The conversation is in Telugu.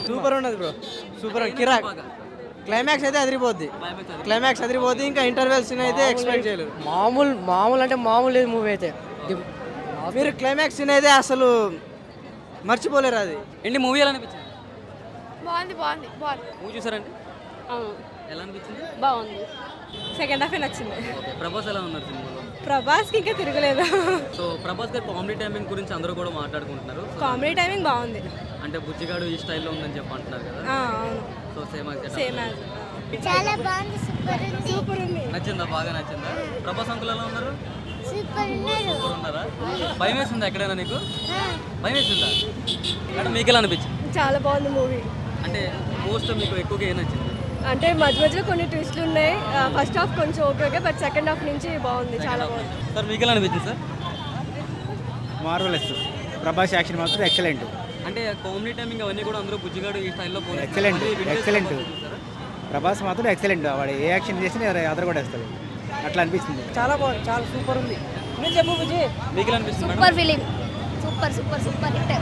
సూపర్ ఉన్నది బ్రో, సూపర్ కిరాక్. క్లైమాక్స్ అయితే అదిరిపోద్ది ఇంకా ఇంటర్వెల్స్ అయితే ఎక్స్పెక్ట్ చేయలేదు. మామూలు అంటే మామూలు లేదు మూవీ అయితే. మీరు క్లైమాక్స్ అయితే అసలు మర్చిపోలేరు అది. ఏంటి మూవీ ఎలా అనిపించింది? బాగుంది మూవీ చూసారండి? ఎలా అనిపించింది? బాగుంది. సెకండ్ హాఫ్ నచ్చింది. ఓకే, ప్రభాస్ ఎలా ఉన్నారు సినిమాలో? ప్రభాస్కి ఇంకా తిరగలేదు. సో ప్రభాస్ గారి కామెడీ టైమింగ్ గురించి అందరూ కూడా మాట్లాడుకుంటున్నారు. కామెడీ టైమింగ్ బాగుంది. అంటే బుజ్జిగాడు ఈ స్టైల్లో ఉందని చెప్పి అంటున్నారు కదా. అవును, సో సేమ్ సేమ్ యాజ్. చాలా బాగుంది, సూపర్ ఉంది. నచ్చిందా? బాగా నచ్చిందా? ప్రభాస్ అంకుల్ ఎలా ఉన్నారు? సూపర్ ఉన్నారు. సూపర్ ఉన్నారా? భయం వేసిందా ఎక్కడైనా నీకు? భయం వేసిందా? అంటే మీకు ఎలా అనిపించింది? చాలా బాగుంది మూవీ. అంటే మోస్ట్ మీకు ఎక్కువగా ఏం నచ్చింది? అంటే మధ్య మధ్యలో కొన్ని ట్విస్ట్లు ఉన్నాయి. ఫస్ట్ హాఫ్ కొంచెం ఓకే, బట్ సెకండ్ హాఫ్ నుంచి బాగుంది, చాలా బాగుంది. సార్ మీకు ఎలా అనిపించింది సార్? మార్వెలస్. ప్రభాస్ యాక్షన్ మాత్రం ఎక్సలెంట్. అంటే కామెడీ టైమింగ్ అవన్నీ కూడా అందరూ బుజ్జిగాడు ఈ స్టైల్లో ఎక్సలెంట్. ప్రభాస్ మాత్రం ఎక్సలెంట్. వాడు ఏ యాక్షన్ చేసినా అదర కూడా వేస్తాడు, అట్లా అనిపిస్తుంది. చాలా బాగుంది, చాలా సూపర్ ఉంది. నేను చెప్పు విజయ్, మీకు ఎలా అనిపిస్తుంది? Super film, super hit.